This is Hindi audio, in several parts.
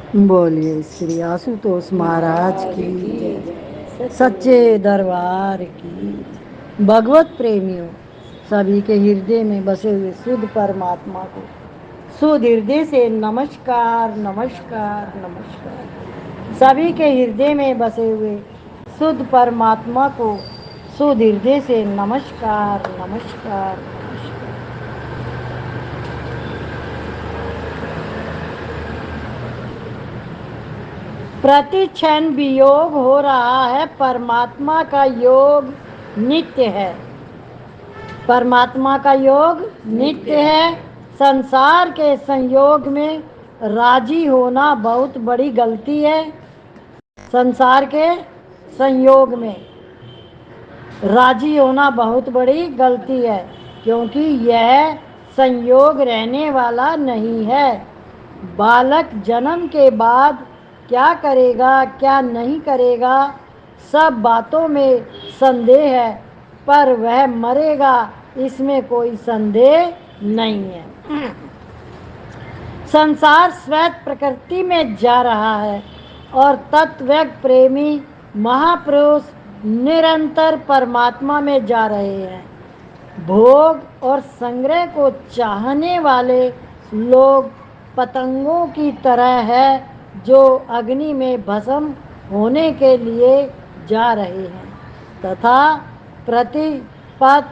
बोलिए श्री आशुतोष महाराज की जय। सच्चे दरबार की। भगवत प्रेमियों, सभी के हृदय में बसे हुए शुद्ध परमात्मा को शुद्ध हृदय से नमस्कार नमस्कार नमस्कार। सभी के हृदय में बसे हुए शुद्ध परमात्मा को शुद्ध हृदय से नमस्कार नमस्कार नमस्कार। प्रति क्षण वियोग हो रहा है, परमात्मा का योग नित्य है। परमात्मा का योग नित्य है। संसार के संयोग में राजी होना बहुत बड़ी गलती है। संसार के संयोग में राजी होना बहुत बड़ी गलती है, क्योंकि यह संयोग रहने वाला नहीं है। बालक जन्म के बाद क्या करेगा क्या नहीं करेगा, सब बातों में संदेह है, पर वह मरेगा इसमें कोई संदेह नहीं है। संसार श्वेत प्रकृति में जा रहा है और तत्वज्ञ प्रेमी महापुरुष निरंतर परमात्मा में जा रहे हैं। भोग और संग्रह को चाहने वाले लोग पतंगों की तरह है, जो अग्नि में भस्म होने के लिए जा रहे हैं तथा प्रतिपत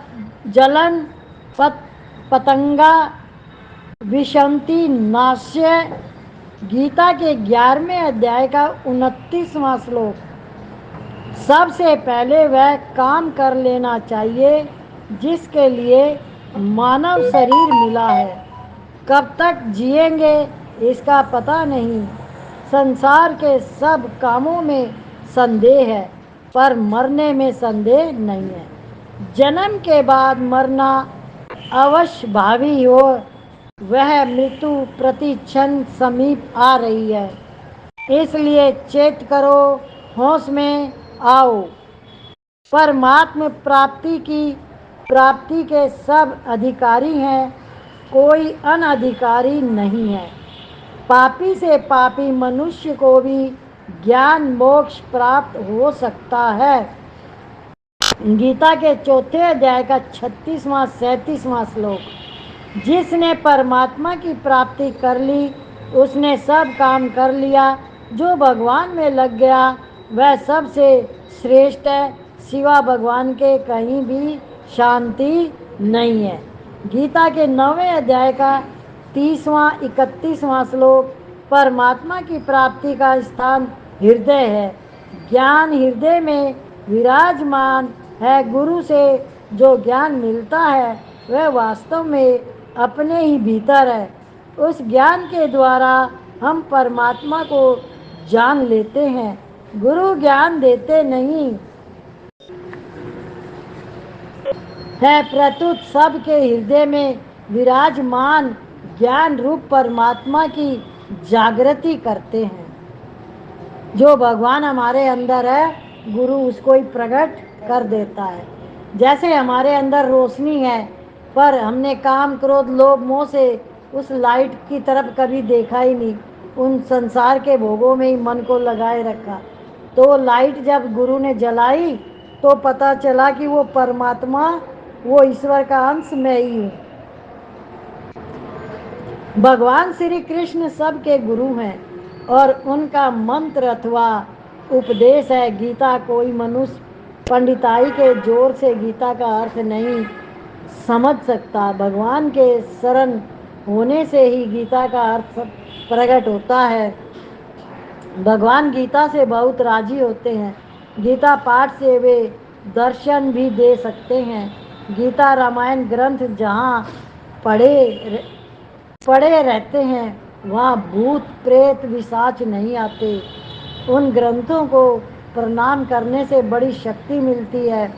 जलन पतंगा विषंति नाश्य। गीता के 11वें अध्याय का 29वां श्लोक। सबसे पहले वह काम कर लेना चाहिए जिसके लिए मानव शरीर मिला है। कब तक जिएंगे इसका पता नहीं। संसार के सब कामों में संदेह है, पर मरने में संदेह नहीं है। जन्म के बाद मरना अवश्य भावी हो, वह मृत्यु प्रति क्षण समीप आ रही है। इसलिए चेत करो, होश में आओ। परमात्म प्राप्ति के सब अधिकारी हैं, कोई अनधिकारी नहीं है। पापी से पापी मनुष्य को भी ज्ञान मोक्ष प्राप्त हो सकता है। गीता के 4थे अध्याय का 36वां 37वां श्लोक। जिसने परमात्मा की प्राप्ति कर ली उसने सब काम कर लिया। जो भगवान में लग गया वह सबसे श्रेष्ठ है। सिवा भगवान के कहीं भी शांति नहीं है। गीता के 9वें अध्याय का 30वां 31वां श्लोक। परमात्मा की प्राप्ति का स्थान हृदय है। ज्ञान हृदय में विराजमान है। गुरु से जो ज्ञान मिलता है वह वास्तव में अपने ही भीतर है। उस ज्ञान के द्वारा हम परमात्मा को जान लेते हैं। गुरु ज्ञान देते नहीं है, प्रत्युत सबके हृदय में विराजमान ज्ञान रूप परमात्मा की जागृति करते हैं। जो भगवान हमारे अंदर है, गुरु उसको ही प्रकट कर देता है। जैसे हमारे अंदर रोशनी है, पर हमने काम क्रोध लोभ मोह से उस लाइट की तरफ कभी देखा ही नहीं, उन संसार के भोगों में ही मन को लगाए रखा। तो लाइट जब गुरु ने जलाई तो पता चला कि वो परमात्मा, वो ईश्वर का अंश मैं ही हूँ। भगवान श्री कृष्ण सबके गुरु हैं और उनका मंत्र अथवा उपदेश है गीता। कोई मनुष्य पंडिताई के जोर से गीता का अर्थ नहीं समझ सकता। भगवान के शरण होने से ही गीता का अर्थ प्रकट होता है। भगवान गीता से बहुत राजी होते हैं। गीता पाठ से वे दर्शन भी दे सकते हैं। गीता रामायण ग्रंथ जहाँ पढ़े रहते हैं वहाँ भूत प्रेत विशाच नहीं आते। उन ग्रंथों को प्रणाम करने से बड़ी शक्ति मिलती है।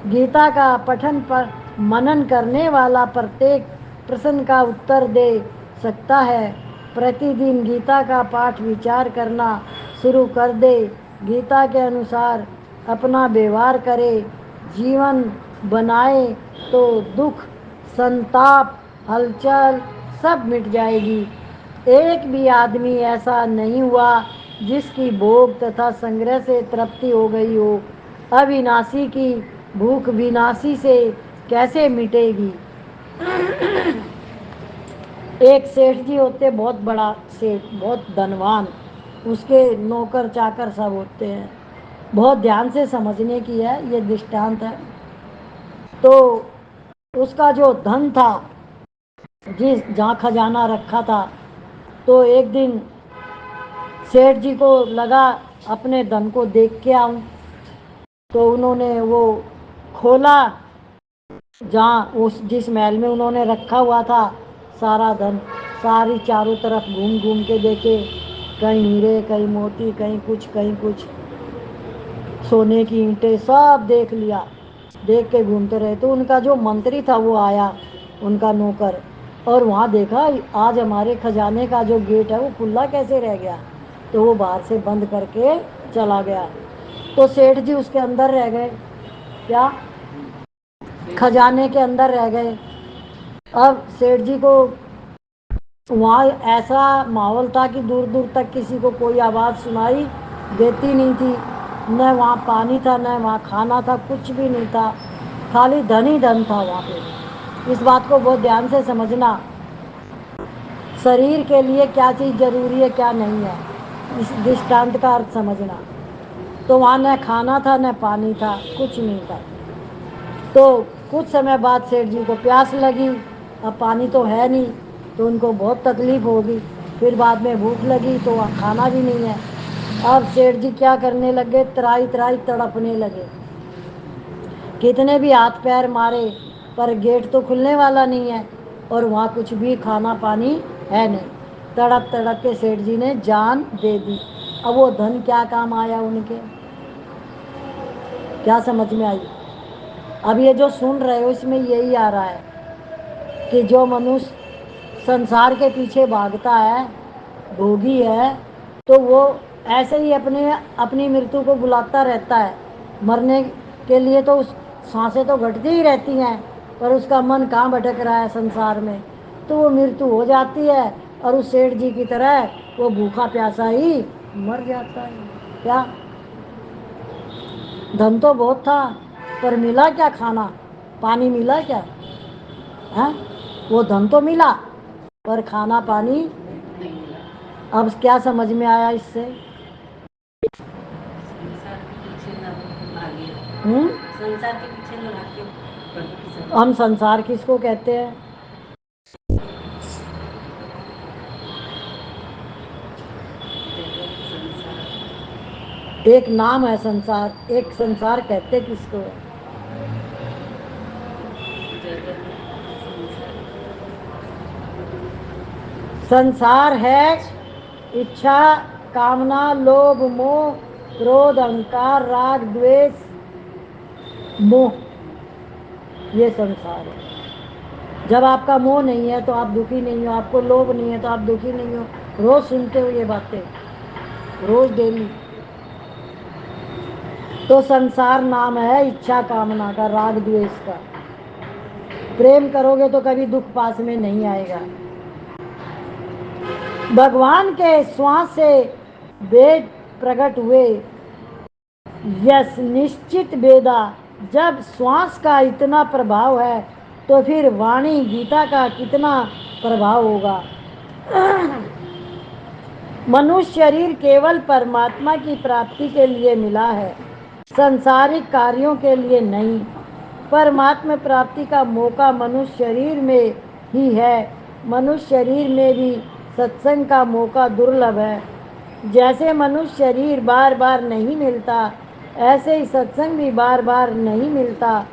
गीता का पठन पर मनन करने वाला प्रत्येक प्रश्न का उत्तर दे सकता है। प्रतिदिन गीता का पाठ विचार करना शुरू कर दे। गीता के अनुसार अपना व्यवहार करे, जीवन बनाए तो दुख संताप हलचल सब मिट जाएगी। एक भी आदमी ऐसा नहीं हुआ जिसकी भोग तथा संग्रह से तृप्ति हो गई हो। अविनाशी की भूख विनाशी से कैसे मिटेगी। एक सेठ जी होते, बहुत बड़ा सेठ, बहुत धनवान, उसके नौकर चाकर सब होते हैं। बहुत ध्यान से समझने की है, ये दृष्टांत है। तो उसका जो धन था, जिस जहाँ खजाना रखा था, तो एक दिन सेठ जी को लगा अपने धन को देख के आऊं। तो उन्होंने वो खोला, जहाँ उस जिस महल में उन्होंने रखा हुआ था सारा धन, सारी चारों तरफ घूम घूम के देखे, कहीं हीरे कहीं मोती, कहीं कुछ कहीं कुछ, सोने की ईंटें सब देख लिया। देख के घूमते रहे तो उनका जो मंत्री था वो आया, उनका नौकर, और वहाँ देखा आज हमारे खजाने का जो गेट है वो खुला कैसे रह गया। तो वो बाहर से बंद करके चला गया। तो सेठ जी उसके अंदर रह गए, क्या खजाने के अंदर रह गए। अब सेठ जी को वहाँ ऐसा माहौल था कि दूर दूर तक किसी को कोई आवाज़ सुनाई देती नहीं थी। न वहाँ पानी था, न वहाँ खाना था, कुछ भी नहीं था, खाली धन ही धन था वहाँ पे। इस बात को बहुत ध्यान से समझना, शरीर के लिए क्या चीज़ जरूरी है क्या नहीं है, इस दृष्टांत का अर्थ समझना। तो वहाँ न खाना था न पानी था, कुछ नहीं था। तो कुछ समय बाद सेठ जी को प्यास लगी, अब पानी तो है नहीं, तो उनको बहुत तकलीफ होगी। फिर बाद में भूख लगी तो वहाँ खाना भी नहीं है। अब सेठ जी क्या करने लगे, त्राई त्राई तड़पने लगे। कितने भी हाथ पैर मारे पर गेट तो खुलने वाला नहीं है, और वहाँ कुछ भी खाना पानी है नहीं। तड़प तड़प के सेठ जी ने जान दे दी। अब वो धन क्या काम आया उनके, क्या समझ में आई। अब ये जो सुन रहे हो इसमें यही आ रहा है कि जो मनुष्य संसार के पीछे भागता है, भोगी है, तो वो ऐसे ही अपने अपनी मृत्यु को बुलाता रहता है। मरने के लिए तो उस सांसें तो घटती ही रहती हैं, पर उसका मन कहाँ भटक रहा है संसार में, तो वो मृत्यु हो जाती है और उस सेठ जी की तरह वो भूखा प्यासा ही मर जाता है। क्या धन तो बहुत था, पर मिला क्या, खाना पानी मिला क्या है। वो धन तो मिला पर खाना पानी। अब क्या समझ में आया इससे। संसार के पीछे न भागे। हम संसार किसको कहते हैं। एक नाम है संसार, एक संसार कहते किसको है। संसार है इच्छा, कामना, लोभ, मोह, क्रोध, अहंकार, राग, द्वेष, मोह, ये संसार है। जब आपका मोह नहीं है तो आप दुखी नहीं हो, आपको लोभ नहीं है तो आप दुखी नहीं हो। रोज सुनते हो ये बातें, रोज डेली। तो संसार नाम है इच्छा कामना का, राग द्वेष का। प्रेम करोगे तो कभी दुख पास में नहीं आएगा। भगवान के श्वास से वेद प्रकट हुए, यस निश्चित वेदा। जब श्वास का इतना प्रभाव है तो फिर वाणी गीता का कितना प्रभाव होगा। मनुष्य शरीर केवल परमात्मा की प्राप्ति के लिए मिला है, सांसारिक कार्यों के लिए नहीं। परमात्मा प्राप्ति का मौका मनुष्य शरीर में ही है। मनुष्य शरीर में भी सत्संग का मौका दुर्लभ है। जैसे मनुष्य शरीर बार बार नहीं मिलता, ऐसे ही सत्संग भी बार बार नहीं मिलता।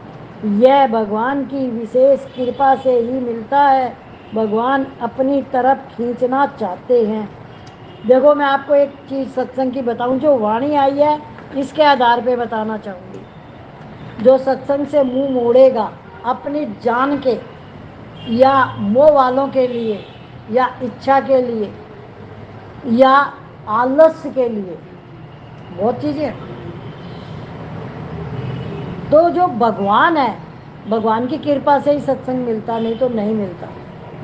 यह भगवान की विशेष कृपा से ही मिलता है। भगवान अपनी तरफ खींचना चाहते हैं। देखो मैं आपको एक चीज़ सत्संग की बताऊं, जो वाणी आई है इसके आधार पे बताना चाहूँगी। जो सत्संग से मुंह मोड़ेगा अपनी जान के, या मोह वालों के लिए, या इच्छा के लिए, या आलस्य के लिए, बहुत चीज़ें। तो जो भगवान है, भगवान की कृपा से ही सत्संग मिलता, नहीं तो नहीं मिलता।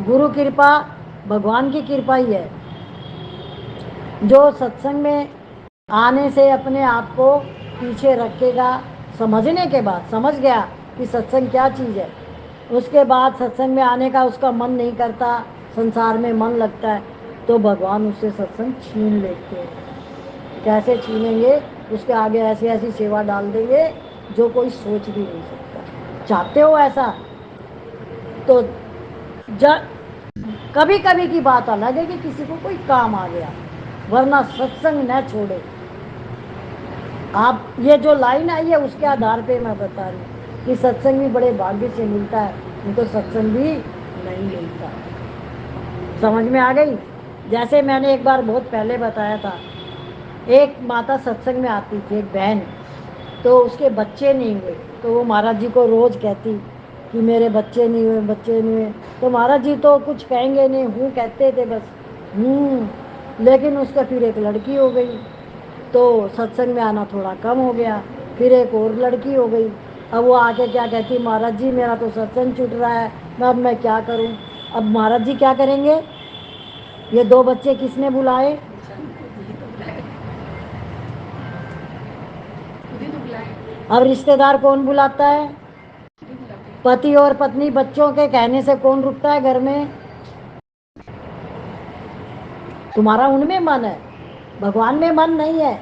गुरु कृपा भगवान की कृपा ही है। जो सत्संग में आने से अपने आप को पीछे रखेगा, समझने के बाद समझ गया कि सत्संग क्या चीज़ है, उसके बाद सत्संग में आने का उसका मन नहीं करता, संसार में मन लगता है, तो भगवान उससे सत्संग छीन लेते हैं। कैसे छीनेंगे? उसके आगे ऐसी ऐसी सेवा डाल देंगे जो कोई सोच भी नहीं सकता। चाहते हो ऐसा? तो कभी कभी की बात अलग है कि किसी को कोई काम आ गया, वरना सत्संग न छोड़े। आप ये जो लाइन आई है उसके आधार पे मैं बता रही हूँ कि सत्संग भी बड़े भाग्य से मिलता है, नहीं तो सत्संग भी नहीं मिलता। समझ में आ गई? जैसे मैंने एक बार बहुत पहले बताया था, एक माता सत्संग में आती थी, एक बहन, तो उसके बच्चे नहीं हुए, तो वो महाराज जी को रोज़ कहती कि मेरे बच्चे नहीं हुए, बच्चे नहीं हुए। तो महाराज जी तो कुछ कहेंगे नहीं, हूँ कहते थे बस, लेकिन उसका फिर एक लड़की हो गई, तो सत्संग में आना थोड़ा कम हो गया। फिर एक और लड़की हो गई, अब वो आके क्या कहती, महाराज जी मेरा तो सत्संग छूट रहा है, अब मैं क्या करूं? अब महाराज जी क्या करेंगे? ये दो बच्चे किसने बुलाए? अब रिश्तेदार कौन बुलाता है? पति और पत्नी, बच्चों के कहने से कौन रुकता है घर में? तुम्हारा उनमें मन है, भगवान में मन नहीं है,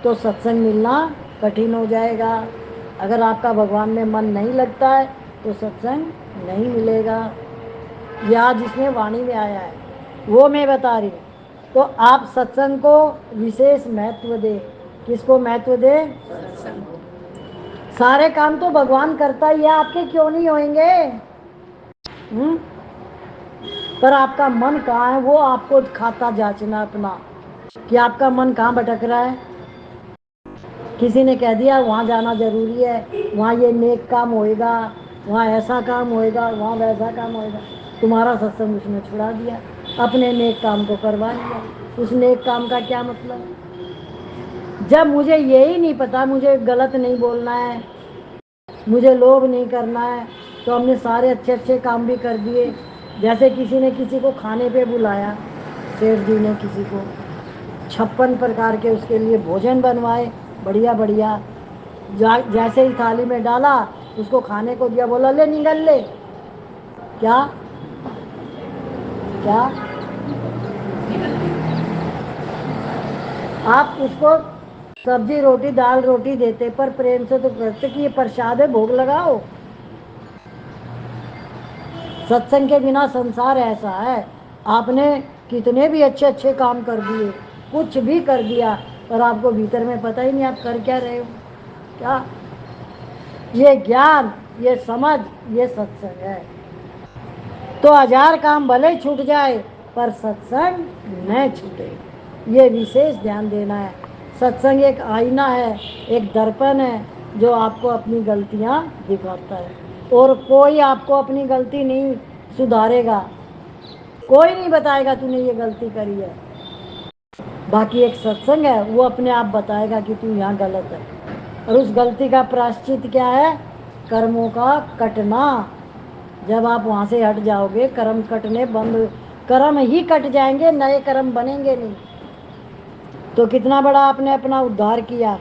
तो सत्संग मिलना कठिन हो जाएगा। अगर आपका भगवान में मन नहीं लगता है तो सत्संग नहीं मिलेगा। या जिसमें वाणी में आया है वो मैं बता रही हूँ। तो आप सत्संग को विशेष महत्व दे। किसको महत्व दे? सारे काम तो भगवान करता ही है, आपके क्यों नहीं होंगे? पर आपका मन कहाँ है, वो आपको खाता जांचना अपना, कि आपका मन कहाँ भटक रहा है। किसी ने कह दिया वहाँ जाना जरूरी है, वहाँ ये नेक काम होएगा, वहाँ ऐसा काम होएगा, वहाँ वैसा काम होएगा, तुम्हारा सत्संग उसने छुड़ा दिया, अपने नेक काम को करवा लिया। उस नेक काम का क्या मतलब? जब मुझे यही नहीं पता, मुझे गलत नहीं बोलना है, मुझे लोभ नहीं करना है, तो हमने सारे अच्छे अच्छे काम भी कर दिए। जैसे किसी ने किसी को खाने पे बुलाया, सेठ जी ने किसी को 56 प्रकार के उसके लिए भोजन बनवाए, बढ़िया बढ़िया, जैसे ही थाली में डाला उसको खाने को दिया, बोला ले निगल ले। क्या क्या? आप उसको सब्जी रोटी दाल रोटी देते, पर प्रेम से तो कहते कि ये प्रसाद है, भोग लगाओ। सत्संग के बिना संसार ऐसा है, आपने कितने भी अच्छे अच्छे काम कर दिए, कुछ भी कर दिया, पर आपको भीतर में पता ही नहीं आप कर क्या रहे हो। क्या? ये ज्ञान, ये समझ, ये सत्संग है। तो 1000 काम भले ही छूट जाए, पर सत्संग न छूटे, ये विशेष ध्यान देना है। सत्संग एक आईना है, एक दर्पण है, जो आपको अपनी गलतियां दिखाता है, और कोई आपको अपनी गलती नहीं सुधारेगा, कोई नहीं बताएगा तूने ये गलती करी है। बाकी एक सत्संग है, वो अपने आप बताएगा कि तू यहाँ गलत है, और उस गलती का प्रायश्चित क्या है? कर्मों का कटना। जब आप वहाँ से हट जाओगे, कर्म कटने बंद, कर्म ही कट जाएंगे, नए कर्म बनेंगे नहीं। तो कितना बड़ा आपने अपना उद्धार किया।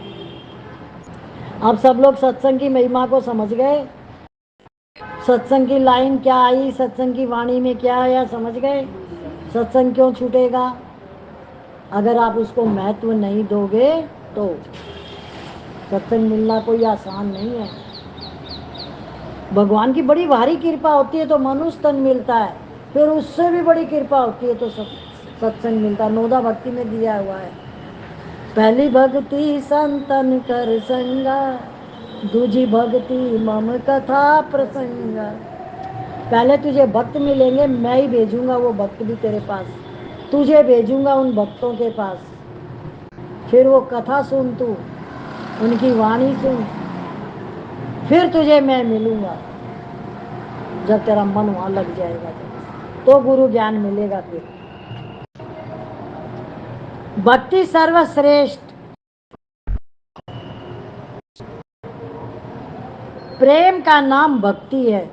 अब सब लोग सत्संग की महिमा को समझ गए, सत्संग की लाइन क्या आई, सत्संग की वाणी में क्या आया, समझ गए। सत्संग क्यों छूटेगा? अगर आप उसको महत्व नहीं दोगे तो। सत्संग मिलना कोई आसान नहीं है, भगवान की बड़ी भारी कृपा होती है तो मनुष्य तन मिलता है, फिर उससे भी बड़ी कृपा होती है तो सत्संग मिलता है। नौदा भक्ति में दिया हुआ है, पहली भक्ति संतन कर संगा, दूजी भक्ति मम कथा प्रसंगा। पहले तुझे भक्त मिलेंगे, मैं ही भेजूंगा वो भक्त भी तेरे पास, तुझे भेजूंगा उन भक्तों के पास, फिर वो कथा सुन, तू उनकी वाणी सुन, फिर तुझे मैं मिलूंगा। जब तेरा मन वहां लग जाएगा तो गुरु ज्ञान मिलेगा। फिर भक्ति सर्वश्रेष्ठ, प्रेम का नाम भक्ति है।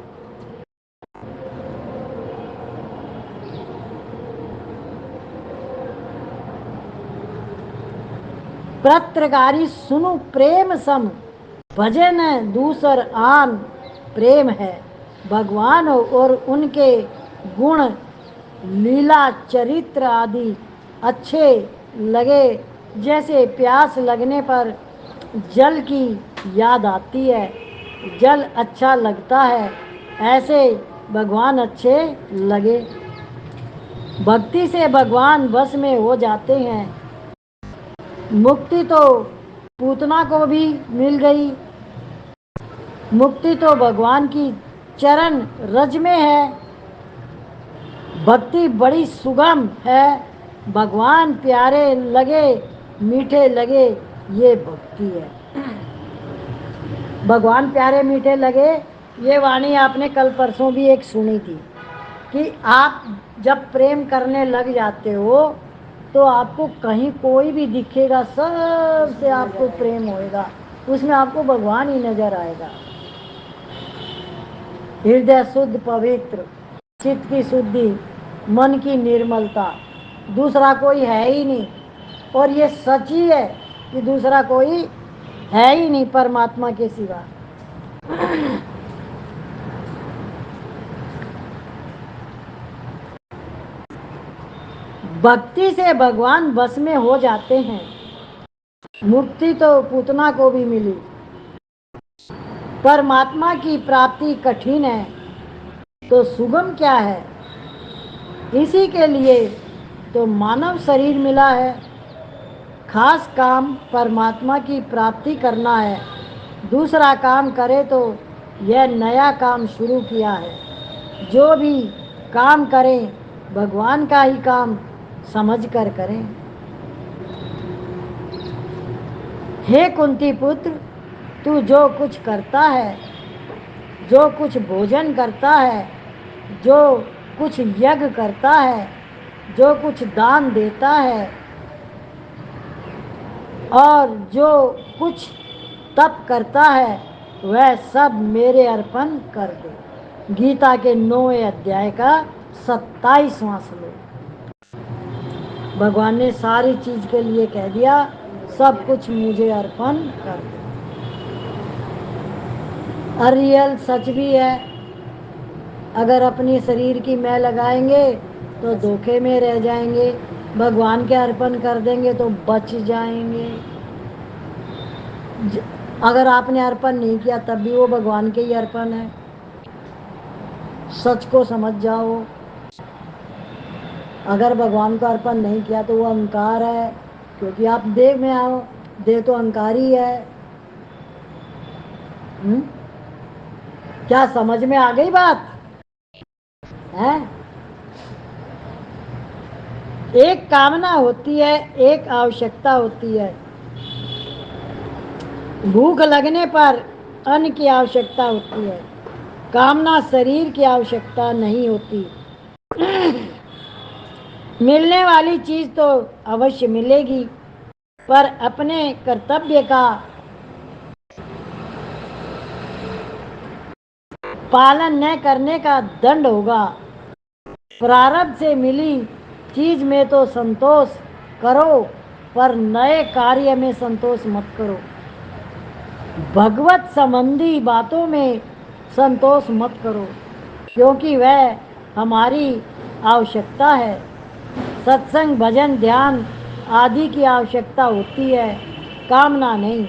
पत्रकारी सुनु प्रेम सम, भजन दूसर आन प्रेम है। भगवान और उनके गुण, लीला, चरित्र आदि अच्छे लगे जैसे प्यास लगने पर जल की याद आती है, जल अच्छा लगता है, ऐसे भगवान अच्छे लगे। भक्ति से भगवान वश में हो जाते हैं। मुक्ति तो पूतना को भी मिल गई। मुक्ति तो भगवान की चरण रज में है। भक्ति बड़ी सुगम है। भगवान प्यारे लगे, मीठे लगे, ये भक्ति है। भगवान प्यारे मीठे लगे, ये वाणी आपने कल परसों भी एक सुनी थी कि आप जब प्रेम करने लग जाते हो तो आपको कहीं कोई भी दिखेगा, सबसे आपको प्रेम होएगा, उसमें आपको भगवान ही नजर आएगा। हृदय शुद्ध पवित्र, चित्त की शुद्धि, मन की निर्मलता, दूसरा कोई है ही नहीं। और ये सच ही है कि दूसरा कोई है ही नहीं परमात्मा के सिवा। भक्ति से भगवान बस में हो जाते हैं। मुक्ति तो पूतना को भी मिली। परमात्मा की प्राप्ति कठिन है तो सुगम क्या है? इसी के लिए तो मानव शरीर मिला है। खास काम परमात्मा की प्राप्ति करना है। दूसरा काम करे तो यह नया काम शुरू किया है। जो भी काम करें भगवान का ही काम समझ कर करें। हे कुंती पुत्र, तू जो कुछ करता है, जो कुछ भोजन करता है, जो कुछ यज्ञ करता है, जो कुछ दान देता है और जो कुछ तप करता है, वह सब मेरे अर्पण कर दे। गीता के 9वें अध्याय का 27वां श्लोक। भगवान ने सारी चीज के लिए कह दिया, सब कुछ मुझे अर्पण कर दो। और रियल सच भी है। अगर अपने शरीर की मैं लगाएंगे तो धोखे में रह जाएंगे, भगवान के अर्पण कर देंगे तो बच जाएंगे। अगर आपने अर्पण नहीं किया तब भी वो भगवान के ही अर्पण है। सच को समझ जाओ। अगर भगवान को अर्पण नहीं किया तो वो अहंकार है, क्योंकि आप देह में आओ, देह तो अहंकार ही है। क्या समझ में आ गई बात है? एक कामना होती है, एक आवश्यकता होती है। भूख लगने पर अन्न की आवश्यकता होती है। कामना शरीर की आवश्यकता नहीं होती। मिलने वाली चीज तो अवश्य मिलेगी, पर अपने कर्तव्य का पालन न करने का दंड होगा। प्रारब्ध से मिली चीज में तो संतोष करो, पर नए कार्य में संतोष मत करो। भगवत संबंधी बातों में संतोष मत करो, क्योंकि वह हमारी आवश्यकता है। सत्संग, भजन, ध्यान आदि की आवश्यकता होती है, कामना नहीं।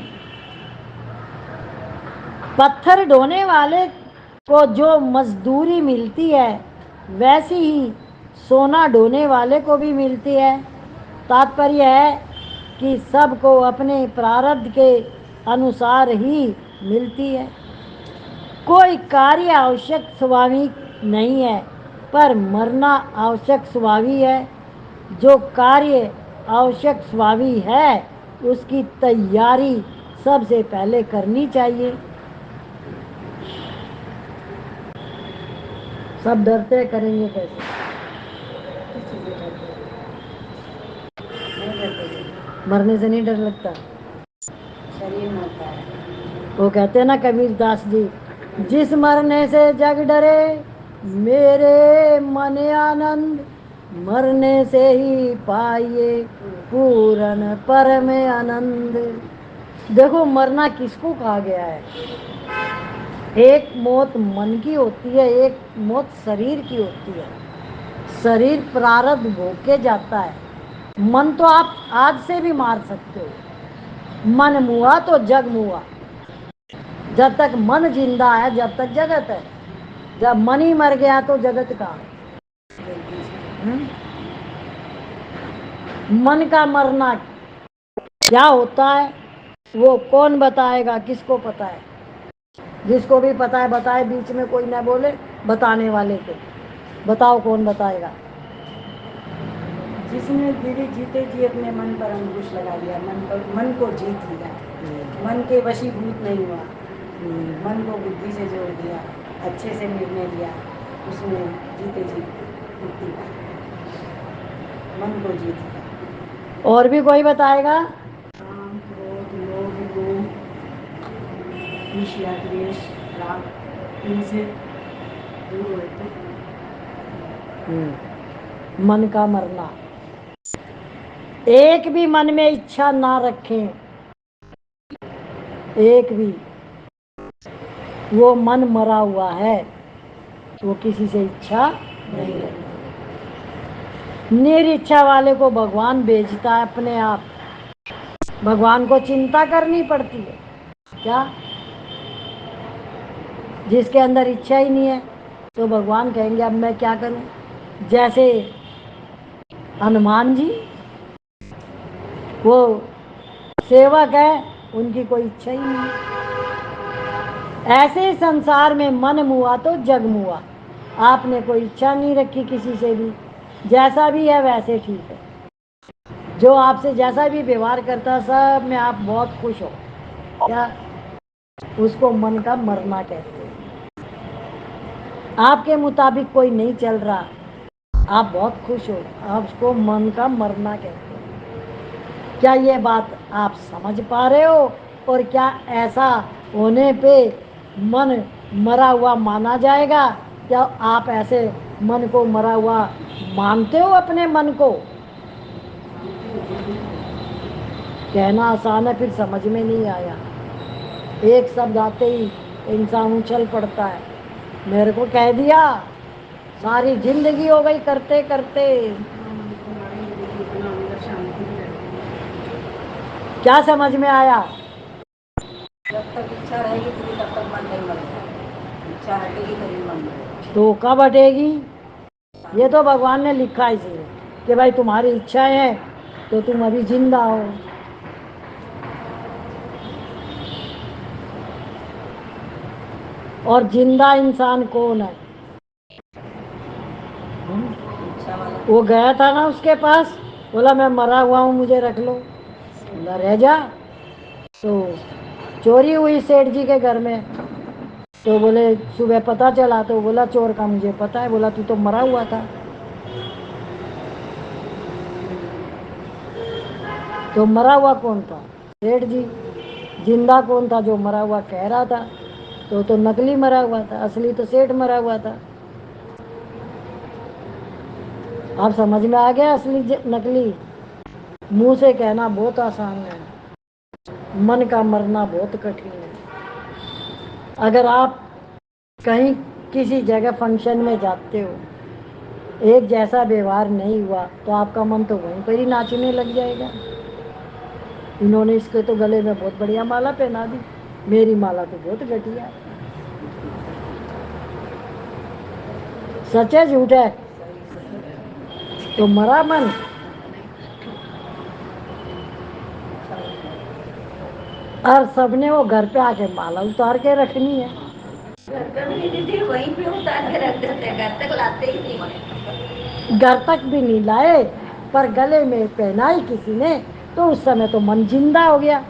पत्थर ढोने वाले को जो मजदूरी मिलती है, वैसी ही सोना ढोने वाले को भी मिलती है। तात्पर्य है कि सबको अपने प्रारब्ध के अनुसार ही मिलती है। कोई कार्य आवश्यक स्वाभाविक नहीं है, पर मरना आवश्यक स्वाभाविक है। जो कार्य आवश्यक स्वाभाविक है, उसकी तैयारी सबसे पहले करनी चाहिए। सब डरते करेंगे कैसे? मरने से नहीं डर लगता, शरीर मरता है। वो कहते हैं ना कबीर दास जी, जिस मरने से जग डरे मेरे मन आनंद, मरने से ही पाइए पूर्ण परम आनंद। देखो मरना किसको कहा गया है? एक मौत मन की होती है, एक मौत शरीर की होती है। शरीर प्रारब्ध भोग के जाता है। मन तो आप आज से भी मार सकते हो। मन मुआ तो जग मुआ। जब तक मन जिंदा है जब तक जगत है। जब मन ही मर गया तो जगत कहाँ? मन का मरना क्या होता है वो कौन बताएगा? किसको पता है? जिसको भी पता है बताए, बीच में कोई ना बोले बताने वाले को। बताओ कौन बताएगा? जिसने दीदी जीते जी अपने मन पर अंकुश लगा लिया, मन को जीत लिया, मन के वशीभूत नहीं हुआ, मन को बुद्धि से जोड़ दिया, अच्छे से निर्णय लिया, उसने जीते जी मुक्ति पाई, मन को जीत लिया। और भी कोई बताएगा? काम, क्रोध, लोभ, मोह, ईर्ष्या, द्वेष, राग, इनसे दूर हुए तो मन का मरना। एक भी मन में इच्छा ना रखें, एक भी। वो मन मरा हुआ है, वो किसी से इच्छा नहीं रखता। निरिच्छा वाले को भगवान भेजता है अपने आप। भगवान को चिंता करनी पड़ती है क्या? जिसके अंदर इच्छा ही नहीं है तो भगवान कहेंगे अब मैं क्या करूं? जैसे हनुमान जी, वो सेवक है, उनकी कोई इच्छा ही नहीं है। ऐसे संसार में मन मुआ तो जग मुआ। आपने कोई इच्छा नहीं रखी किसी से भी, जैसा भी है वैसे ठीक है। जो आपसे जैसा भी व्यवहार करता सब में आप बहुत खुश हो, क्या? उसको मन का मरना कहते हैं। आपके मुताबिक कोई नहीं चल रहा, आप बहुत खुश हो, आप उसको मन का मरना कहते हैं। क्या ये बात आप समझ पा रहे हो? और क्या ऐसा होने पे मन मरा हुआ माना जाएगा? क्या आप ऐसे मन को मरा हुआ मानते हो अपने मन को? कहना आसान है, फिर समझ में नहीं आया। एक शब्द आते ही इंसान उछल पड़ता है। मेरे को कह दिया, सारी जिंदगी हो गई करते करते। क्या समझ में आया? जब तक इच्छा रहेगी तब तक मन नहीं मरेगा, इच्छा हटेगी तभी मन मरेगा। तो कब हटेगी? ये तो भगवान ने लिखा है इसलिए कि भाई तुम्हारी इच्छाएं हैं तो तुम अभी जिंदा हो। और जिंदा इंसान कौन है? वो गया था ना उसके पास, बोला मैं मरा हुआ हूँ मुझे रख लो। बोला रह जा। तो चोरी हुई सेठ जी के घर में, तो बोले सुबह पता चला, तो बोला चोर का मुझे पता है। बोला तू तो मरा हुआ था। तो मरा हुआ कौन था? सेठ जी। जिंदा कौन था जो मरा हुआ कह रहा था? तो नकली मरा हुआ था, असली तो सेठ मरा हुआ था। आप समझ में आ गया? असली नकली मुंह से कहना बहुत आसान है, मन का मरना बहुत कठिन है। अगर आप कहीं किसी जगह फंक्शन में जाते हो, एक जैसा व्यवहार नहीं हुआ तो आपका मन तो वहीं पर ही नाचने लग जाएगा। इन्होंने इसके तो गले में बहुत बढ़िया माला पहना दी, मेरी माला तो बहुत घटिया है। सच है झूठ है? तो मरा मन। और सबने वो घर पे आके माला उतार के रखनी है। दीदी वहीं पे उतार के रख देते हैं, घर तक लाते ही नहीं। घर तक भी नहीं लाए, पर गले में पहनाई किसी ने तो उस समय तो मन जिंदा हो गया।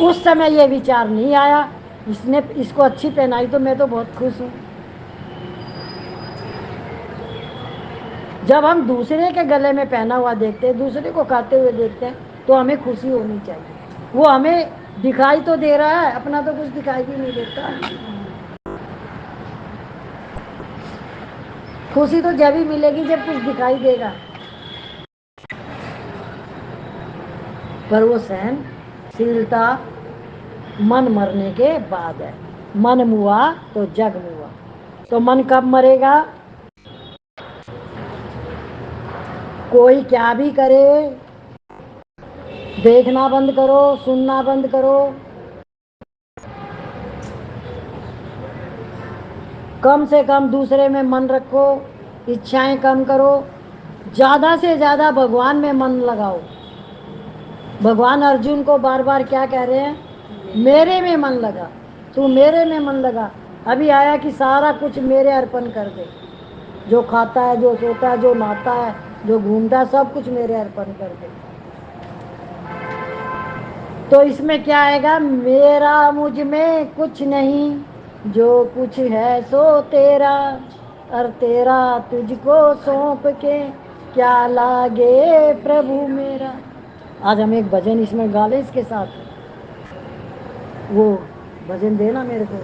उस समय ये विचार नहीं आया, इसने इसको अच्छी पहनाई तो मैं तो बहुत खुश हूँ। जब हम दूसरे के गले में पहना हुआ देखते हैं, दूसरे को खाते हुए देखते हैं, तो हमें खुशी होनी चाहिए। वो हमें दिखाई तो दे रहा है, अपना तो कुछ दिखाई भी नहीं देता। खुशी तो जब ही मिलेगी जब कुछ दिखाई देगा, पर वो सहनशीलता मन मरने के बाद है। मन मुआ तो जग मुआ। तो मन कब मरेगा? कोई क्या भी करे, देखना बंद करो, सुनना बंद करो, कम से कम दूसरे में मन रखो, इच्छाएं कम करो, ज्यादा से ज्यादा भगवान में मन लगाओ। भगवान अर्जुन को बार बार क्या कह रहे हैं? मेरे में मन लगा, तू मेरे में मन लगा। अभी आया कि सारा कुछ मेरे अर्पण कर दे, जो खाता है, जो सोता है, जो नहाता है, जो घूमता है, सब कुछ मेरे अर्पण कर दे। तो इसमें क्या आएगा? मेरा मुझ में कुछ नहीं, जो कुछ है सो तेरा, और तेरा तुझको सौंप के क्या लागे प्रभु मेरा। आज हम एक भजन इसमें गा लें इसके साथ। वो भजन देना मेरे को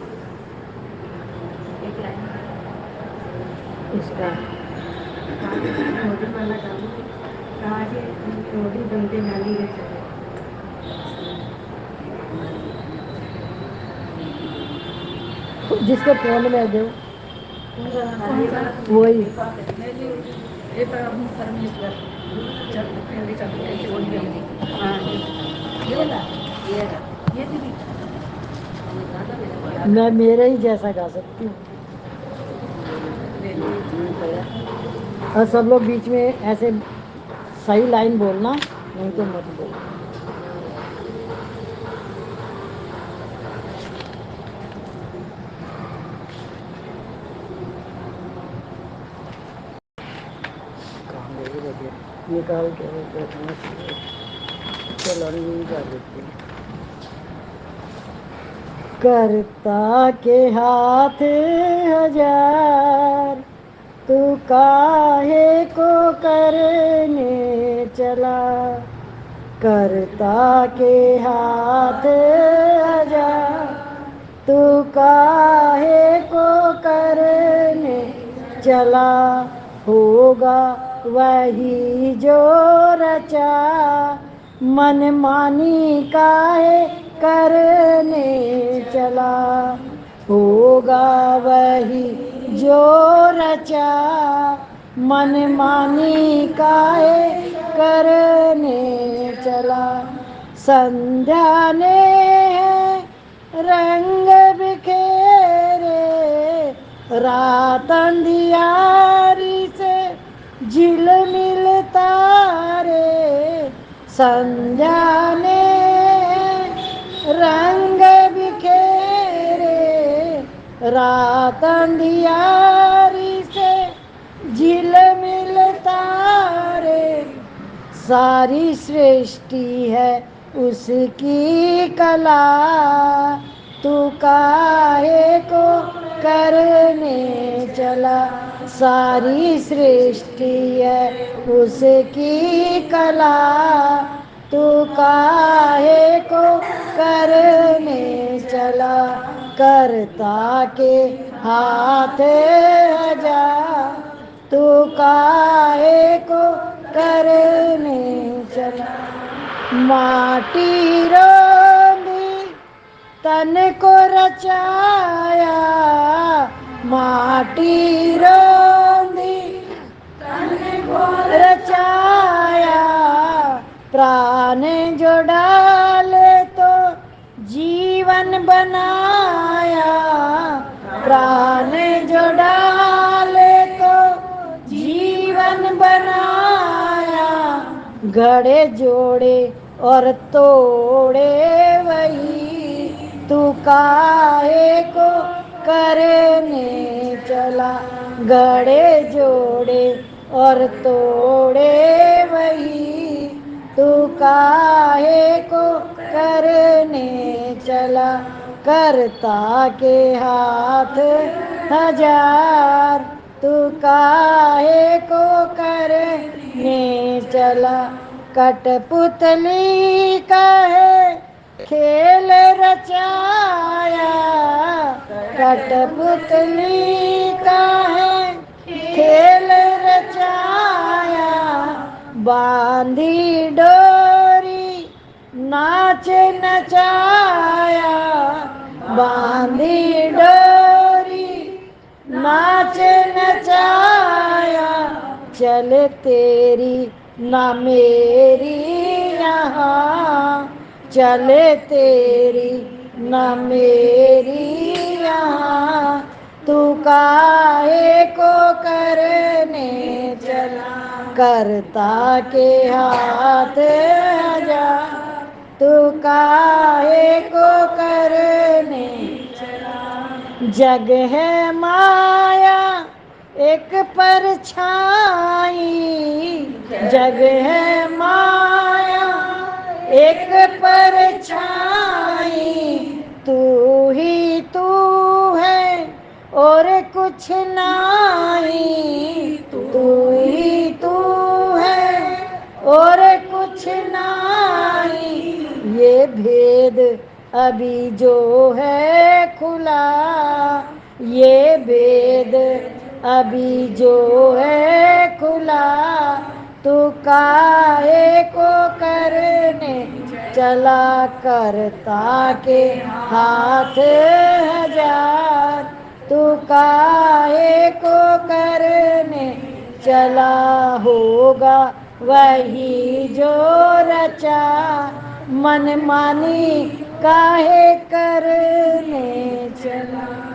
इसका। जिसके फोन में दो वही। मैं मेरे ही जैसा गा सकती हूँ, और सब लोग बीच में ऐसे सही लाइन बोलना, नहीं तो मत बोलना। निकाल के बैठना चाहिए। चलो नहीं जा देते। करता के हाथ हजार, तू काहे को करने चला। करता के हाथ हजार, तू काहे को करने चला। होगा वही जो रचा, मन मानी काहे करने चला। होगा वही जो रचा, मन मानी काहे करने चला। संध्या ने रंग बिखेरे, रात अंधियारी से झिलमिल तारे। संध्या ने रंग बिखेरे, रात अंधियारी से झिलमिल तारे। सारी सृष्टि है उसकी कला, तू काहे को करने चला। सारी सृष्टि है उसकी कला, तू काहे को करने चला। करता के हाथ हजार, तू काहे को करने चला। माटी रोंदी तन को रचाया, माटी रोंदी तन को रचाया। प्राण जो डाले तो जीवन बनाया, प्राण जो डाले तो जीवन बनाया। गड़े जोड़े और तोड़े वही, तू काहे को करने चला। गड़े जोड़े और तोड़े वही, तू काहे को करने चला। करता के हाथ हजार, तू काहे को करने चला। कठपुतली का है खेल रचाया, कठपुतली का है खेल रचाया, बांधी डोरी नाच नचाया, बांधी डोरी नाच नचाया, चले तेरी ना मेरी यहाँ, चले तेरी ना मेरी यहाँ, तू काहे को करने चला, करता के हाथ जा, तू काहे को करने चला। जग है माया एक परछाई, जग है माया एक परछाई, तू ही तू है और कुछ नहीं, तू ही तू है और कुछ नहीं, ये भेद अभी जो है खुला, ये भेद अभी जो है खुला, तू काहे को करने चला, करता के हाथ हजार, तू काहे को करने चला, होगा वही जो रचा, मन मानी काहे करने चला।